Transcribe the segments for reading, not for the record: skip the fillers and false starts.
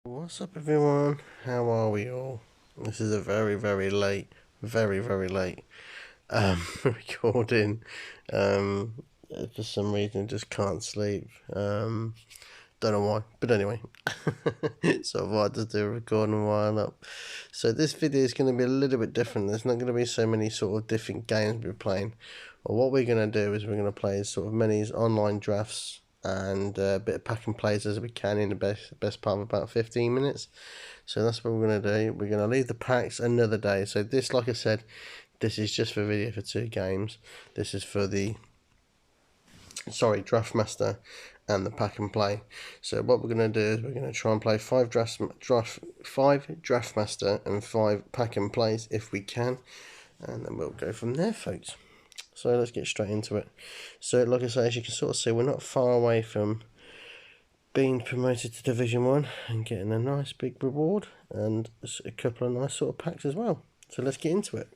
What's up, everyone? How are we all? This is a very late, very late recording. For some reason just can't sleep. Don't know why, but anyway. So I thought I'd do a recording while up. So this video is going to be a little bit different. There's not going to be so many sort of different games we're playing. Well, what we're going to do is we're going to play sort of many online drafts and a bit of pack and plays as we can in the best part of about 15 minutes. So that's what we're going to do. We're going to leave the packs another day. So this, like I said, this is just for video for 2 games. This is for the Draft Master and the pack and play. So what we're going to do is we're going to try and play 5 draft master and 5 pack and plays if we can, and then we'll go from there, folks. So let's get straight into it. So like I say, as you can sort of see, we're not far away from being promoted to Division 1 and getting a nice big reward and a couple of nice sort of packs as well. So let's get into it.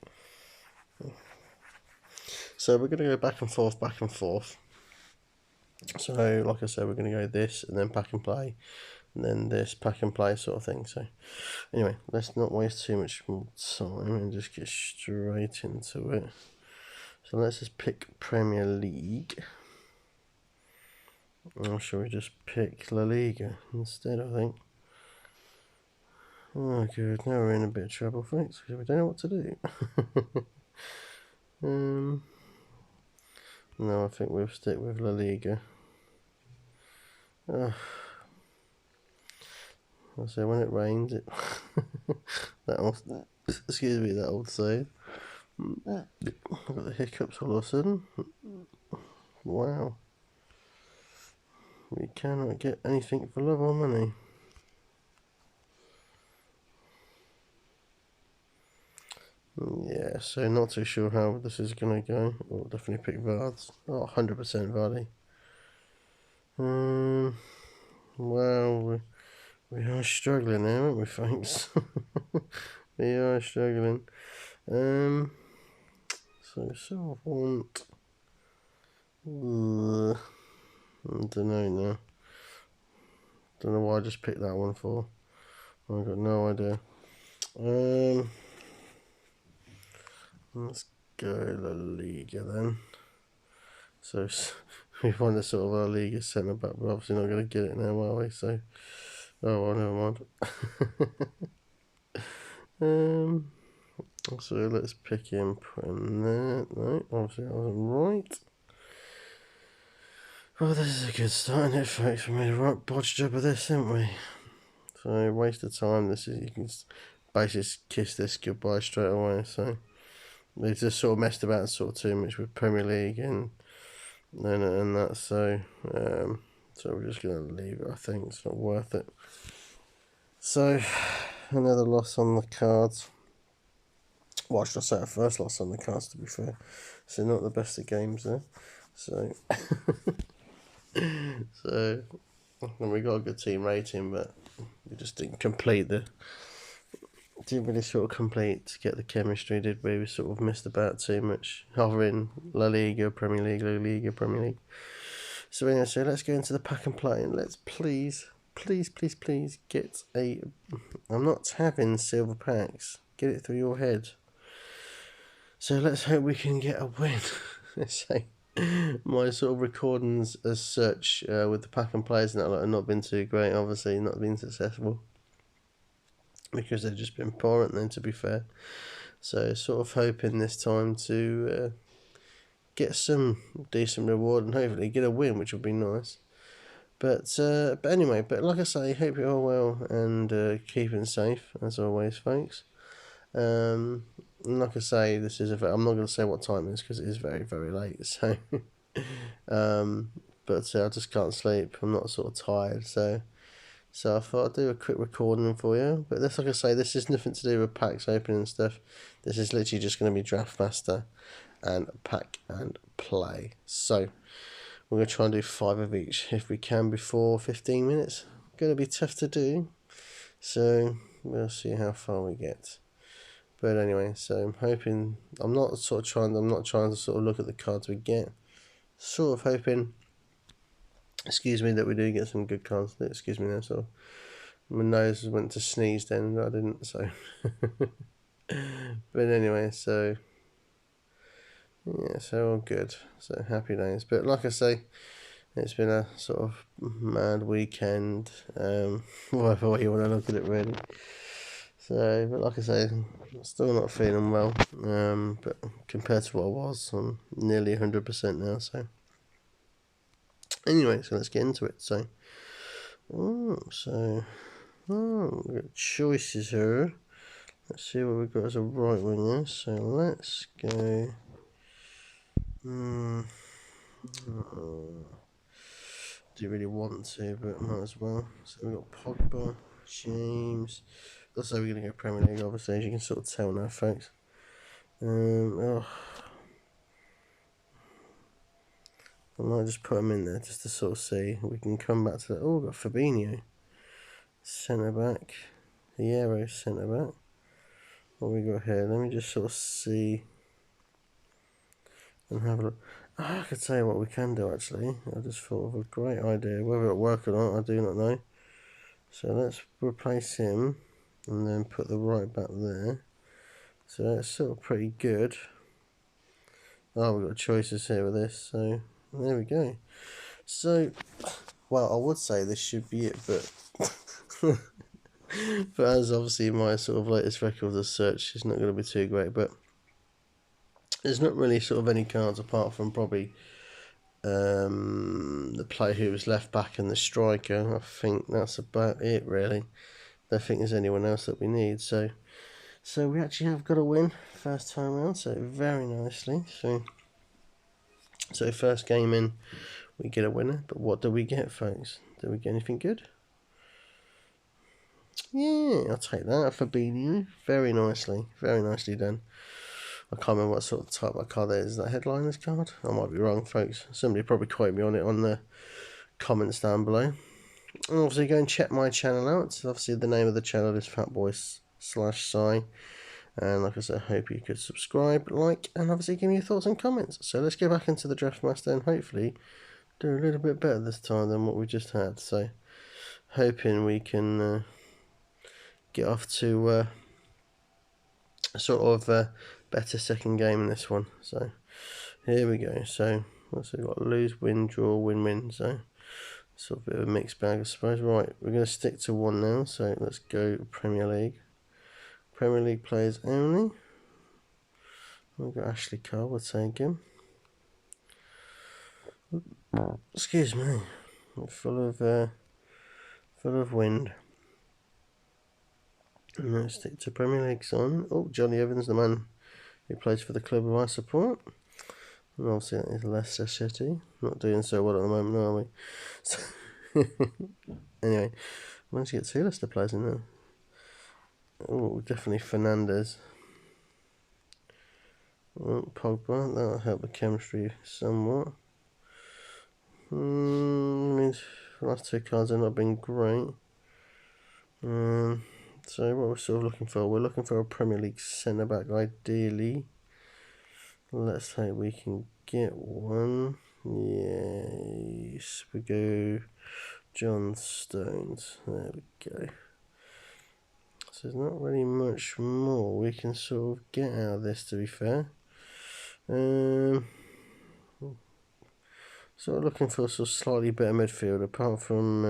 So we're going to go back and forth. So like I said, we're going to go this and then pack and play and then this pack and play sort of thing. So anyway, let's not waste too much more time and just get straight into it. So let's just pick Premier League. Or shall we just pick La Liga instead, I think. Oh good, now we're in a bit of trouble, folks, because we don't know what to do. No, I think we'll stick with La Liga. I say when it rains, it excuse me, that old saying. I've got the hiccups all of a sudden. Wow. We cannot get anything for love or money. Yeah, so not too sure how this is going to go. We'll definitely pick Vards. Oh, 100% Vardy. Well, we are struggling now, aren't we, thanks? We are struggling. So sort of want... I don't know now. Don't know why I just picked that one for. I've got no idea. Let's go La Liga then. So we find a sort of La Liga centre back, but obviously not going to get it now, are we? So, oh well, never mind. So let's pick him, put him there. No, obviously I wasn't right. Well, this is a good start, isn't it, folks? We made a right bodge job of this, haven't we? So, waste of time. This is, you can basically kiss this goodbye straight away. So, they just sort of messed about sort of too much with Premier League and that. So we're just going to leave it. I think it's not worth it. So, another loss on the cards. Well, should I say a first loss on the cards, to be fair. So, not the best of games there. So, so we got a good team rating, but we just didn't really sort of complete to get the chemistry, did we? We sort of missed about too much, hovering La Liga, Premier League, La Liga, Premier League. So anyway, so let's go into the pack and play, and let's please get a... I'm not having silver packs. Get it through your head. So let's hope we can get a win. So my sort of recordings as such with the pack and plays and that have not been too great, obviously, not been successful. Because they've just been poor, and then, to be fair. So sort of hoping this time to get some decent reward and hopefully get a win, which would be nice. But anyway, but like I say, hope you're all well and keeping safe as always, folks. Like I say, this is I'm not going to say what time it is because it is very late. So, but I just can't sleep. I'm not sort of tired, so I thought I'd do a quick recording for you. But this, like I say, this is nothing to do with packs opening and stuff. This is literally just going to be Draft Master and pack and play. So we're going to try and do 5 of each if we can before 15 minutes. Going to be tough to do, so we'll see how far we get. But anyway, so I'm hoping, I'm not trying to sort of look at the cards we get. Sort of hoping, excuse me, that we do get some good cards. Excuse me now, so My nose went to sneeze then, but I didn't, so. But anyway, so yeah, so all good. So happy days. But like I say, it's been a sort of mad weekend, whatever way you want to look at it, really. So, but like I say, I'm still not feeling well. But compared to what I was, I'm nearly 100% now. So, anyway, so let's get into it. So, we've got choices here. Let's see what we've got as a right winger. So let's go. Do really want to, but might as well. So we've got Pogba, James. Looks like we're going to go Premier League, obviously, as you can sort of tell now, folks. I might just put him in there just to sort of see. We can come back to that. Oh, we've got Fabinho, centre back. Hierro, centre back. What we got here? Let me just sort of see and have a look. Oh, I could tell you what we can do actually. I just thought of a great idea. Whether it'll work or not, I do not know. So let's replace him and then put the right back there. So that's sort of pretty good. Oh, we've got choices here with this. So there we go. So, well, I would say this should be it, but but as obviously my sort of latest record of search is not going to be too great, but there's not really sort of any cards apart from probably the player who was left back and the striker. I think that's about it, really. I don't think there's anyone else that we need. So we actually have got a win first time round. So very nicely. So first game in, we get a winner. But what do we get, folks? Do we get anything good? Yeah, I'll take that. Fabinho, very nicely done. I can't remember what sort of type of card that is. Is that headliner's card? I might be wrong, folks. Somebody probably quote me on it on the comments down below. And obviously go and check my channel out. Obviously the name of the channel is fatboy/Sai. And like I said, I hope you could subscribe, like, and obviously give me your thoughts and comments. So let's go back into the Draft Master and hopefully do a little bit better this time than what we just had. So hoping we can get off to a sort of better second game in this one. So here we go. So what's we got? Lose, win, draw, win, win. So sort of a bit of a mixed bag, I suppose. Right, we're going to stick to one now. So let's go Premier League. Premier League players only. We've got Ashley Cole, we'll take him. Excuse me. Full of wind. And let's stick to Premier League on. Oh, Johnny Evans, the man who plays for the club of I support. And obviously that is Leicester City. Not doing so well at the moment, are we? So anyway, managed to get 2 Leicester players in there. Oh, definitely Fernandes. Oh, Pogba, that'll help the chemistry somewhat. I mean, the last 2 cards have not been great. So what we're sort of looking for, we're looking for a Premier League centre back ideally. Let's hope we can get one. Yes, we go John Stones. There we go. So there's not really much more we can sort of get out of this, to be fair. Sort of looking for a sort of slightly better midfield, apart from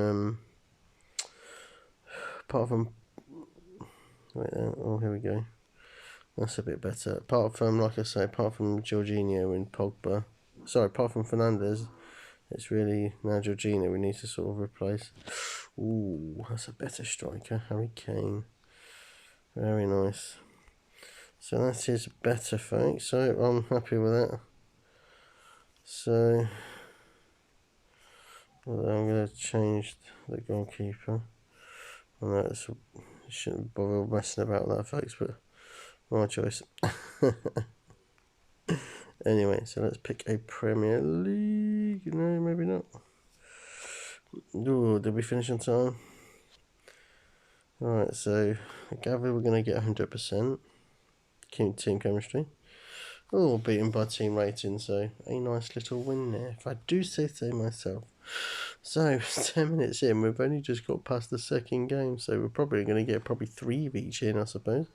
wait, oh, here we go. That's a bit better. Apart from, like I say, apart from Jorginho and Pogba, sorry, apart from Fernandes, it's really now Jorginho we need to sort of replace. Ooh, that's a better striker, Harry Kane. Very nice. So that is better, folks. So I'm happy with that. So I'm going to change the goalkeeper. And that's, shouldn't bother messing about that, folks, but my choice. Anyway, so let's pick a Premier League. No, maybe not. Ooh, did we finish on time? Alright, so I gather we're going to get 100%. Team chemistry. Oh, beaten by team rating, so a nice little win there, if I do say so myself. So 10 minutes in, we've only just got past the second game, so we're probably going to get probably 3 of each in, I suppose.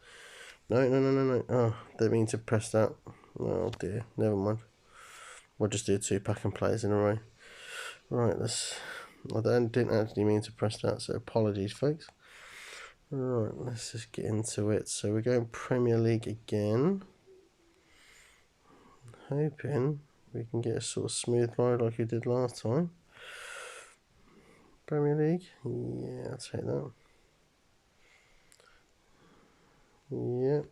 No. Oh, didn't mean to press that. Oh dear, never mind. We'll just do 2 pack and plays in a row. Right, I didn't actually mean to press that, so apologies, folks. Right, let's just get into it. So we're going Premier League again. Hoping we can get a sort of smooth ride like we did last time. Premier League, yeah, I'll take that. Yep,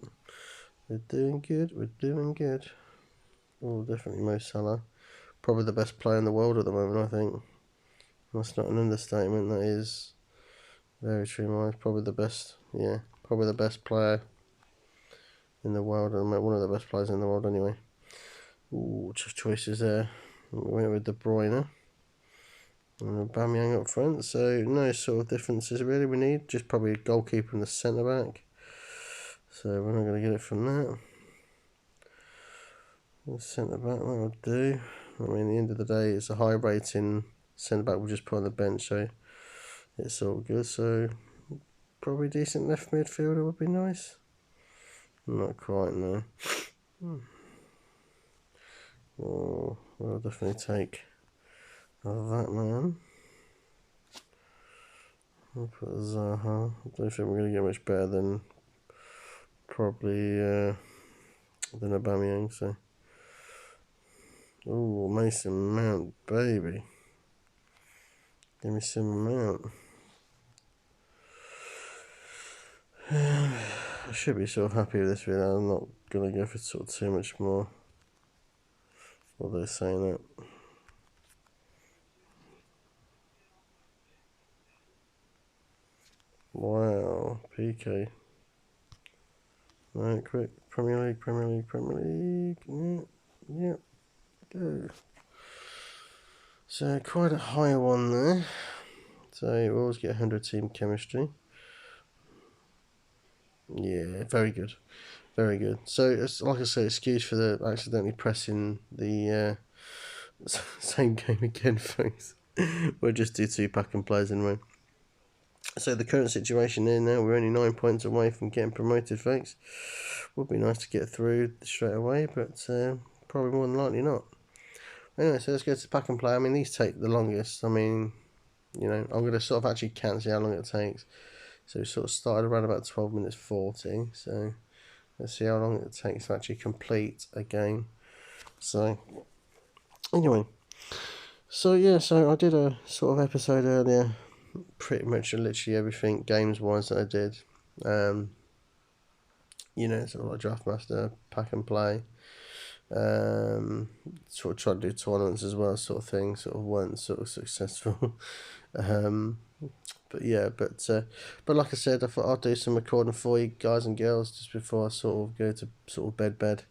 we're doing good. Oh, definitely Mo Salah. Probably the best player in the world at the moment, I think. That's not an understatement, that is very true, Mike. Probably the best, yeah, probably the best player in the world, one of the best players in the world anyway. Ooh, tough choices there. We went with De Bruyne and Aubameyang up front, so no sort of differences really we need, just probably a goalkeeper and the centre back. So we're not going to get it from that. The centre back, that will do. I mean, at the end of the day, it's a high rating centre back we'll just put on the bench, so it's all good. So probably decent left midfielder would be nice. Not quite, no. Oh, we'll definitely take that man. We'll put Zaha. I don't think we're going to get much better than probably than Aubameyang, so. Oh, Mason Mount, baby. Give me some Mount. I should be sort of happy with this video. I'm not going to go for sort of too much more. What they're saying that. Wow, PK. Right, quick. Premier League. Yeah, go. So, quite a high one there. So, we always get 100 team chemistry. Yeah, very good. Very good. So, it's, like I say, excuse for the accidentally pressing the same game again, folks. We'll just do 2 pack and plays anyway. So the current situation here now, we're only 9 points away from getting promoted, folks. Would be nice to get through straight away, but probably more than likely not. Anyway, so let's go to pack and play. I mean, these take the longest. I mean, you know, I'm going to sort of actually count, see how long it takes. So we sort of started around about 12 minutes 40. So let's see how long it takes to actually complete a game. So anyway, so yeah, so I did a sort of episode earlier, pretty much literally everything games-wise that I did. You know, sort of like Draft Master, pack and play. Sort of tried to do tournaments as well, sort of thing. Sort of weren't sort of successful. But yeah, but like I said, I thought I'll do some recording for you guys and girls just before I sort of go to sort of bed,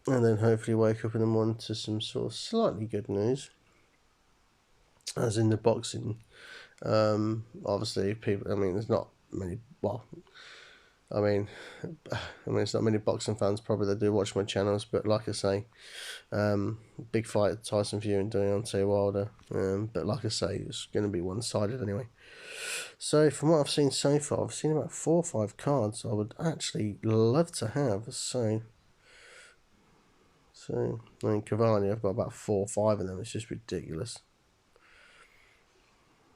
and then hopefully wake up in the morning to some sort of slightly good news, as in the boxing. Obviously, people. I mean, there's not many. Well, I mean, it's not many boxing fans probably that do watch my channels, but like I say, big fight Tyson Fury and Deontay Wilder. But like I say, it's going to be one-sided anyway. So from what I've seen so far, I've seen about 4 or 5 cards I would actually love to have. So I mean, Cavani, I've got about 4 or 5 of them. It's just ridiculous.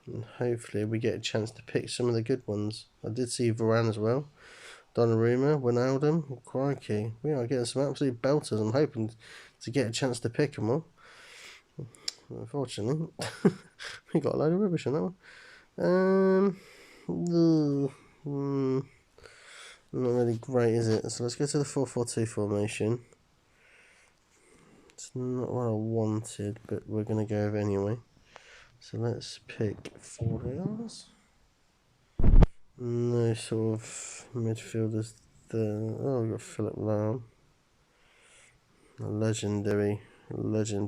And hopefully we get a chance to pick some of the good ones. I did see Varane as well. Donnarumma, Wijnaldum, crikey. We are getting some absolute belters. I'm hoping to get a chance to pick them all. Unfortunately, we got a load of rubbish on that one. Not really great, is it? So let's go to the 4-4-2 formation. It's not what I wanted, but we're going to go over anyway. So let's pick forwards. No sort of midfielders there. Oh, we've got Philip Lahm. A legend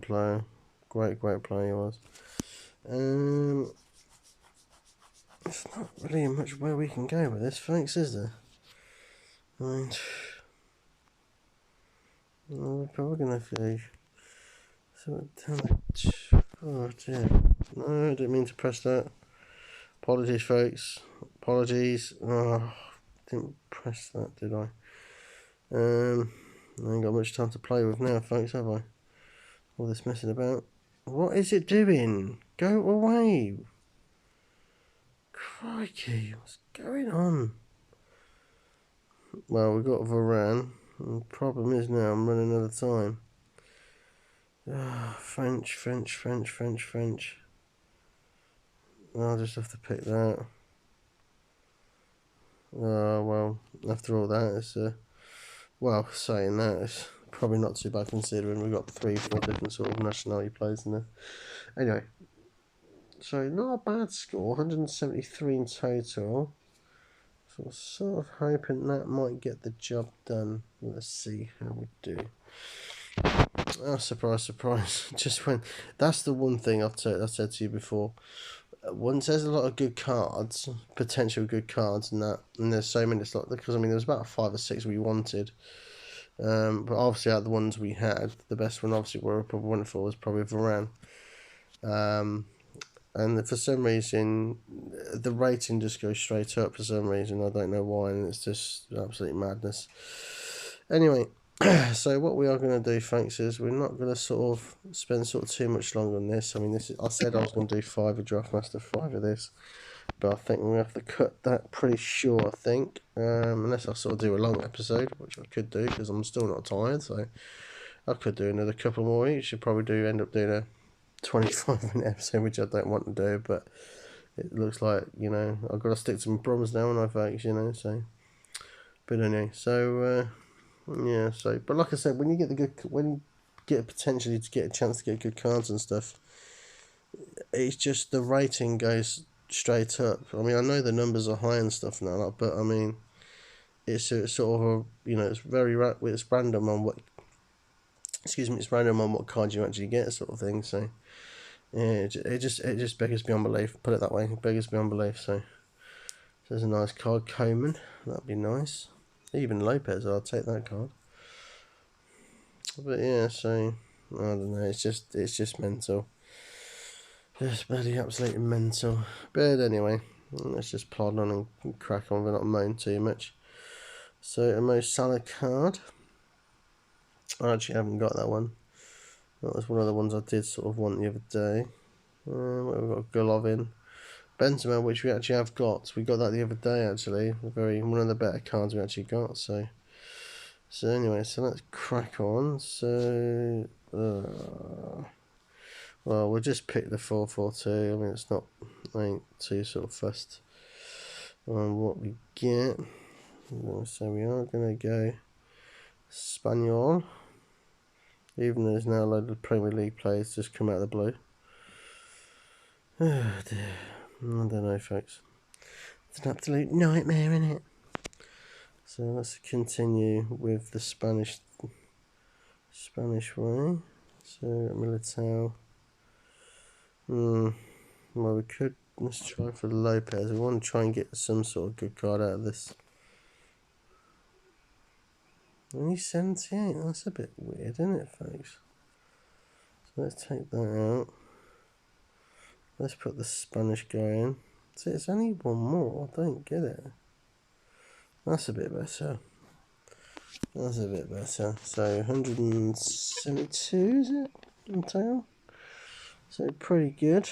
player. Great player he was. There's not really much where we can go with this, folks, is there? I mean, we're probably going to have to go. So damage. Oh dear. No, I didn't mean to press that. Apologies, folks. Apologies. Oh, didn't press that, did I? I ain't got much time to play with now, folks, have I? All this messing about. What is it doing? Go away. Crikey, what's going on? Well, we've got Varane. The problem is now I'm running out of time. French. I'll just have to pick that. Well, after all that, it's well, saying that, it's probably not too bad considering we've got 3-4 different sort of nationality players in there. Anyway, so not a bad score, 173 in total. So I'm sort of hoping that might get the job done. Let's see how we do. Oh, surprise. Just when, that's the one thing I've said to you before. Once there's a lot of good cards, potential good cards, and there's so many, it's like, because I mean, there's about 5 or 6 we wanted. But obviously, out of the ones we had, the best one obviously we probably went for was probably Varane. And for some reason, the rating just goes straight up for some reason. I don't know why, and it's just absolute madness. Anyway, so what we are going to do, folks, is we're not going to sort of spend too much longer on this. I mean, I said I was going to do 5 of Draftmaster, 5 of this, but I think we're going to have to cut that pretty sure, I think. Unless I sort of do a long episode, which I could do because I'm still not tired, so I could do another couple more each. Should probably end up doing a 25-minute episode, which I don't want to do, but it looks like, I've got to stick to my promise now, and I folks, so. But anyway, so yeah, so but like I said, when you get potentially to get a chance to get good cards and stuff, it's just the rating goes straight up. I mean, I know the numbers are high and stuff now, but I mean, it's sort of it's it's random on what. Excuse me, it's random on what card you actually get, sort of thing. So yeah, it just beggars beyond belief. Put it that way, it beggars beyond belief. So there's a nice card, Coman. That'd be nice. Even Lopez, I'll take that card. But yeah, so I don't know. It's just mental. Just bloody absolutely mental. But anyway, let's just plod on and crack on. We're not moan too much. So a Mo Salah card. I actually haven't got that one. That was one of the ones I did sort of want the other day. We've got Golovin. Benzema, which we actually have got. We got that the other day actually. One of the better cards we actually got. So anyway, so let's crack on. So well, we'll just pick the 4-4-2. I mean, I ain't too sort of fussed on what we get. So we are gonna go Spaniel. Even though there's now a load of Premier League players just come out of the blue. Oh dear. I don't know, folks. It's an absolute nightmare, isn't it? So let's continue with the Spanish way. So Militao. Well, let's try for Lopez. We want to try and get some sort of good card out of this. Only 78. That's a bit weird, isn't it, folks? So let's take that out. Let's put the Spanish guy in. See, it's only one more. I don't get it. That's a bit better. So 172, is it? In total? So pretty good.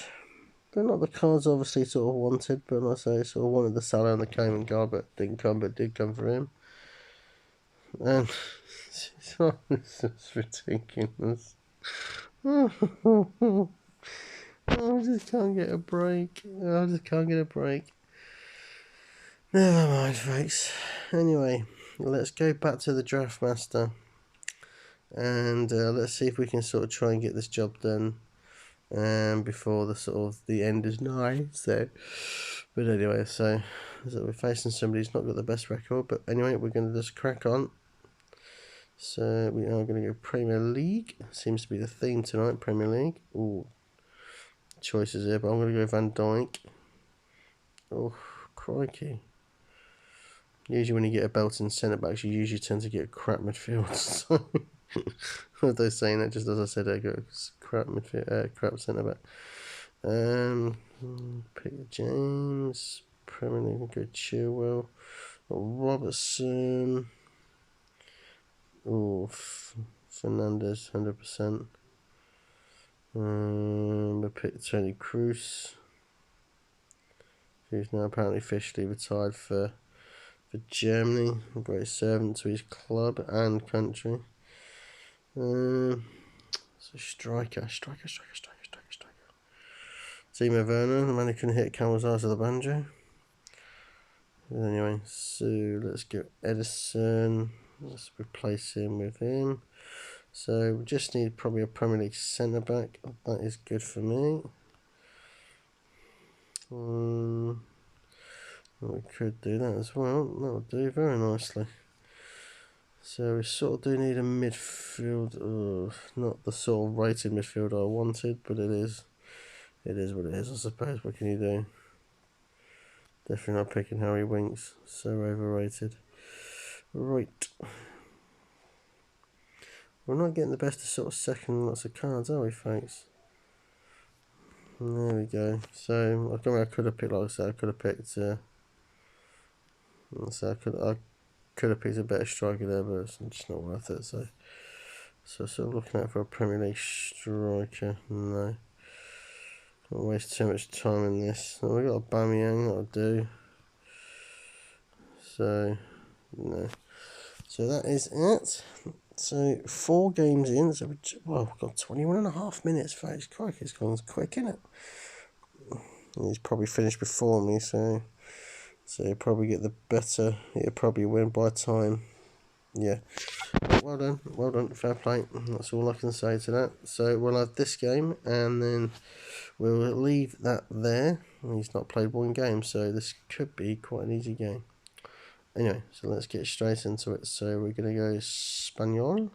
They're not the cards obviously sort of wanted, but like I say, sort of wanted the Salah and the Coman card, but did come for him. And it's ridiculous. I just can't get a break. Never mind, folks. Anyway, let's go back to the Draftmaster. And let's see if we can sort of try and get this job done before the end is nigh. So, but anyway, so we're facing somebody who's not got the best record. But anyway, we're going to just crack on. So we are going to go Premier League. Seems to be the theme tonight, Premier League. Ooh, choices here, but I'm going to go Van Dijk. Oh, crikey. Usually when you get a belting centre-backs, you usually tend to get crap midfield. So, although saying that, just as I said, I go crap midfield, crap centre-back. Peter James, Premier League, go Chilwell, Robertson, Fernandez, 100%. We picked Tony Kroos, who's now apparently officially retired for Germany. A great servant to his club and country. So striker. Timo Werner, the man who couldn't hit Camel's eyes with a banjo. Anyway, so let's go Edison. Let's replace him with him. So we just need probably a Premier League centre back. That is good for me. We could do that as well. That would do very nicely. So we sort of do need a midfield. Not the sort of rated midfield I wanted, but it is what it is, I suppose. What can you do? Definitely not picking Harry Winks. So overrated. Right. We're not getting the best of sort of second lots of cards, are we, folks? There we go. So I could have picked, like I said, I could have picked. I could have picked a better striker there, but it's just not worth it. So sort of looking out for a Premier League striker. No. Don't waste too much time in this. So we got a Aubameyang, that'll do. So no. So that is it. So 4 games in. So we've got 21.5 minutes, folks. Crikey, it's gone quick, isn't it? And he's probably finished before me, so he'll probably get the better. He'll probably win by time. Yeah. Well done, fair play. That's all I can say to that. So we'll have this game, and then we'll leave that there. He's not played one game, so this could be quite an easy game. Anyway, so let's get straight into it. So we're going to go Spaniol.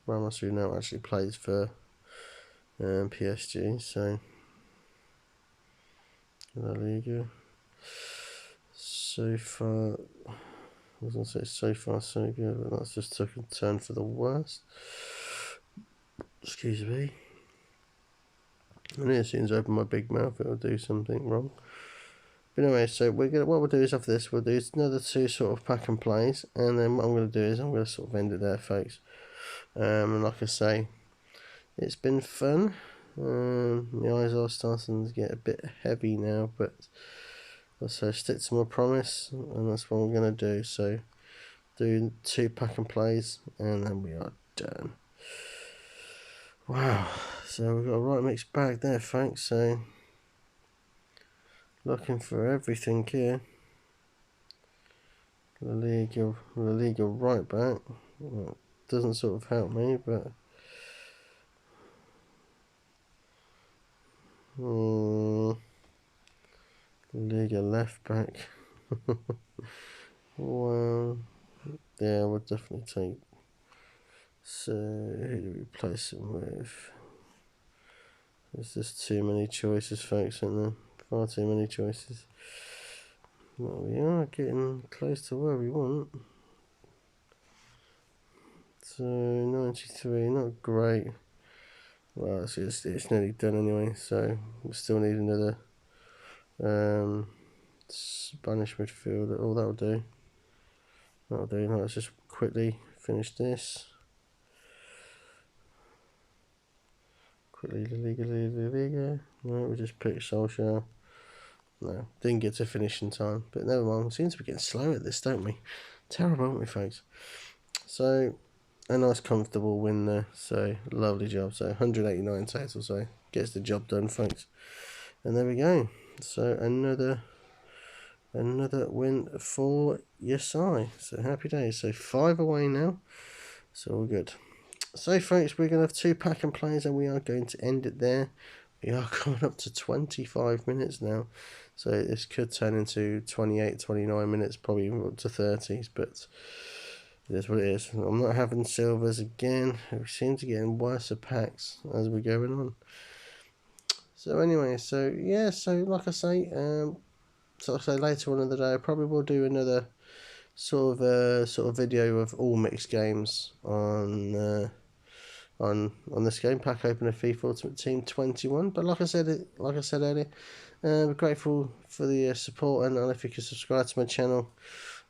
Ramos, who now actually plays for PSG, so La Liga. So far, I was going to say so far so good, but that's just took a turn for the worst. Excuse me. And as soon as I open my big mouth, it'll do something wrong. But anyway, so what we'll do is after this, we'll do another 2 sort of pack and plays, and then what I'm going to do is I'm going to sort of end it there, folks. And like I say, it's been fun. My eyes are starting to get a bit heavy now, but so stick to my promise, and that's what I'm going to do. So do 2 pack and plays, and then we are done. Wow, so we've got a right mixed bag there, folks. So looking for everything here. La Liga right back. Well, doesn't sort of help me, but Liga left back. Well, yeah, we'll definitely take. So who do we replace him with? There's just too many choices, folks, isn't there? Far too many choices. Well, we are getting close to where we want. So 93, not great. Well, it's nearly done anyway. So we still need another Spanish midfielder. Oh, that'll do. Now let's just quickly finish this. Quickly, La Liga. No, we just picked Solskjaer. No, didn't get to finish in time, but never mind. We seem to be getting slow at this, don't we? Terrible, aren't we, folks? So, a nice comfortable win there. So, lovely job. So, 189 total. So, gets the job done, folks. And there we go. So, another win for Yesai. So, happy days. So, 5 away now. So, all good. So, folks, we're going to have 2 pack and plays, and we are going to end it there. We are coming up to 25 minutes now. So this could turn into 28, 29 minutes, probably up to 30s, but it is what it is. I'm not having silvers again. We seem to get in worse packs as we're going on. So anyway, so yeah, so like I say, later on in the day, I probably will do another sort of video of all mixed games on on this game, pack opener FIFA Ultimate Team 21. But like I said earlier, we're grateful for the support, and if you could subscribe to my channel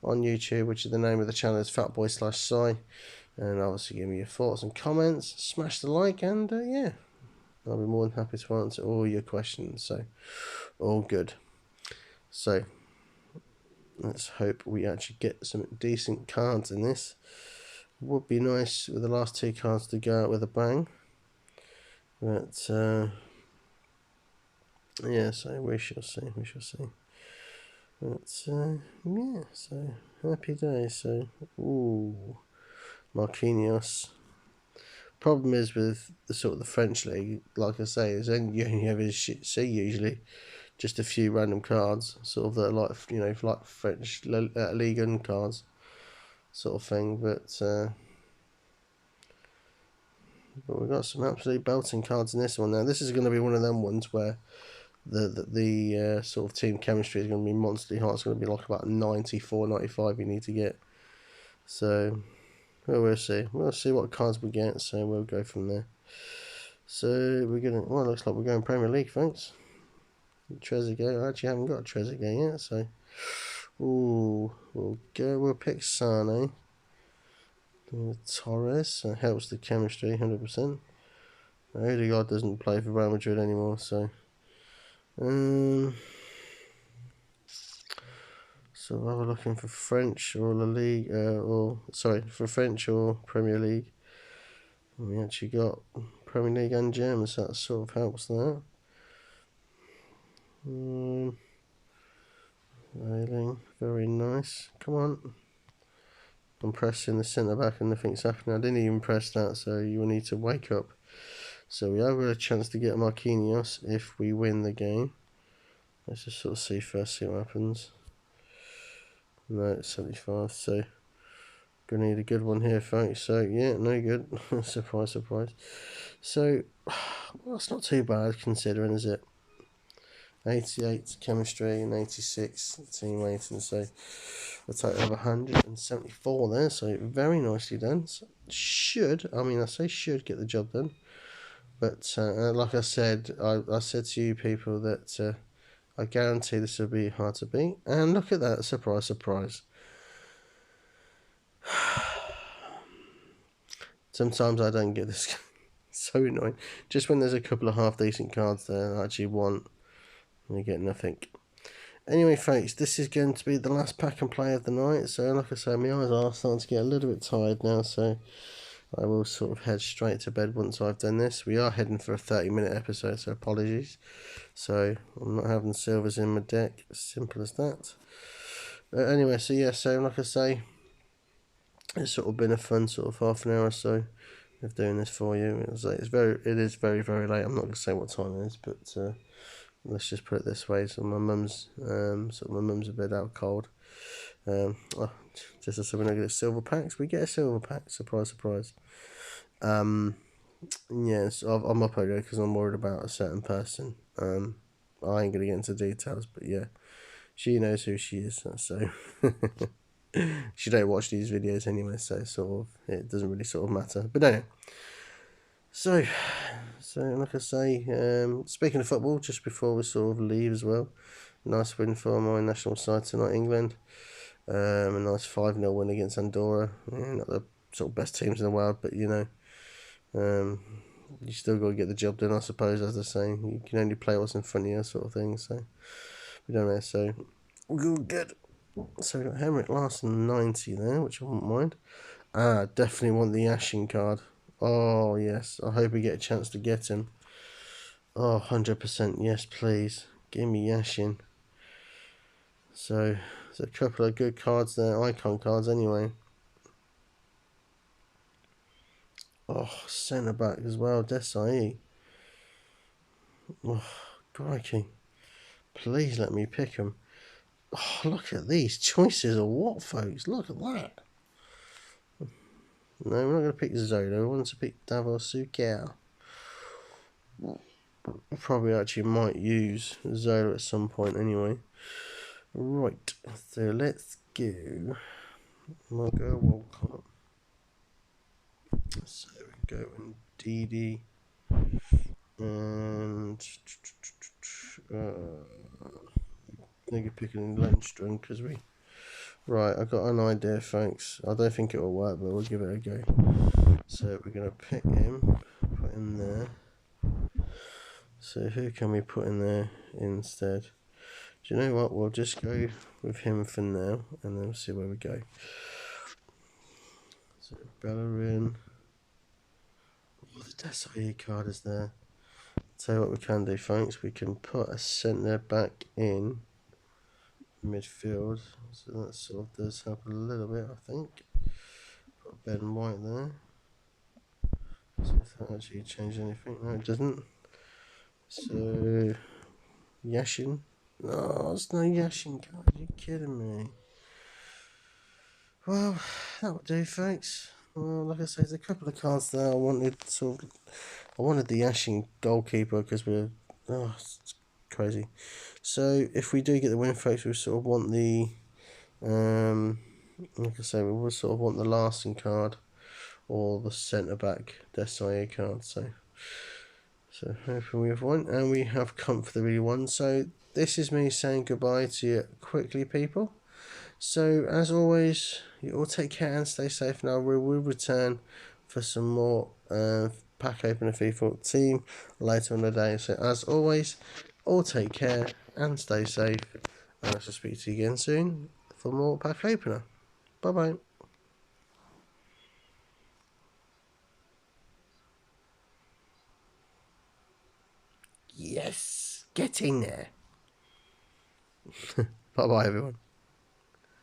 on YouTube, which is the name of the channel is fatboy/Si, and obviously give me your thoughts and comments, smash the like, and yeah, I'll be more than happy to answer all your questions. So all good. So let's hope we actually get some decent cards in this. Would be nice with the last two cards to go out with a bang, but yeah, so we shall see. But yeah, so happy days. So ooh, Marquinhos. Problem is with the sort of the French league, like I say, is you only ever see usually just a few random cards, sort of that are like, you know, like French Ligue 1 cards, sort of thing. But we've got some absolutely belting cards in this one. Now this is going to be one of them ones where the sort of team chemistry is going to be monsterly high. It's going to be like about 94, 95 you need to get. So well, we'll see what cards we get. So we'll go from there. So we're gonna. Well, it looks like we're going Premier League, folks. Trezeguet. I actually haven't got a Trezeguet yet, so ooh, we'll pick Sane. Torres, that helps the chemistry 100%. Odegaard doesn't play for Real Madrid anymore, so so we're looking for French or La Ligue, for French or Premier League. We actually got Premier League and German, so that sort of helps that. Railing, very nice. Come on. I'm pressing the centre back and nothing's happening. I didn't even press that, so you will need to wake up. So we have got a chance to get Marquinhos if we win the game. Let's just sort of see what happens. No, it's 75, so gonna need a good one here, folks. So yeah, no good. Surprise. So well, that's not too bad considering, is it? 88 chemistry and 86 team rating, so a total of 174 there, so very nicely done. So I say should get the job done, but like I said, I said to you people that I guarantee this will be hard to beat, and look at that, surprise. Sometimes I don't get this. So annoying. Just when there's a couple of half decent cards there I actually want, and you get nothing. Anyway, folks, this is going to be the last pack and play of the night. So, like I say, my eyes are starting to get a little bit tired now. So, I will sort of head straight to bed once I've done this. We are heading for a 30-minute episode, so apologies. So, I'm not having silvers in my deck. Simple as that. Anyway, so yeah, so like I say, it's sort of been a fun sort of half an hour or so of doing this for you. It is very, very late. I'm not going to say what time it is, but let's just put it this way. So my mum's a bit out cold. Just as we're not get silver packs, we get a silver pack. Surprise. Yes, I'm up early because I'm worried about a certain person. I ain't gonna get into details, but yeah, she knows who she is, so she don't watch these videos anyway, so sort of it doesn't really sort of matter. But anyway, so like I say, speaking of football, just before we sort of leave as well, nice win for my national side tonight, England. A nice 5-0 win against Andorra. Yeah, not the sort of best teams in the world, but you know, you still got to get the job done, I suppose, as they're saying. You can only play what's in front of you, sort of thing. So we don't know. So good. So we got Henrik Larsson 90 there, which I wouldn't mind. Definitely want the Yashin card. Oh yes, I hope we get a chance to get him. Oh, 100% yes, please. Give me Yashin. So there's a couple of good cards there, icon cards anyway. Oh, centre back as well, Desai. Oh, crikey. Please let me pick him. Oh, look at these choices of what, folks? Look at that. No, we're not going to pick Zola. We want to pick Davos Suker. Probably actually might use Zola at some point anyway. Right, so let's go. Margot Walcott. So we go and DD, and I think you're picking Lundstrom because we. Right, I got an idea, thanks. I don't think it will work, but we'll give it a go. So we're gonna pick him, put in there. So who can we put in there instead? Do you know what? We'll just go with him for now, and then we'll see where we go. So Bellerin. Oh, the Desailly card is there. Tell you what we can do, folks. We can put a centre back in midfield, so that sort of does help a little bit, I think. Put Ben White there. See if that actually changes anything. No, it doesn't. So Yashin. No, it's no Yashin card. Are you kidding me? Well, that would do, folks. Well, like I say, there's a couple of cards there I wanted. I wanted the Yashin goalkeeper because it's crazy. So if we do get the win, folks, we sort of want the like I say, we will sort of want the lasting card or the centre back Desailly card. So hopefully we have won, and we have comfortably won. So this is me saying goodbye to you quickly, people. So as always, you all take care and stay safe. Now we will return for some more pack opener FIFA team later on the day. So as always, all take care and stay safe, and I shall speak to you again soon for more pack opener. Bye bye. Yes, get in there. Bye bye, everyone.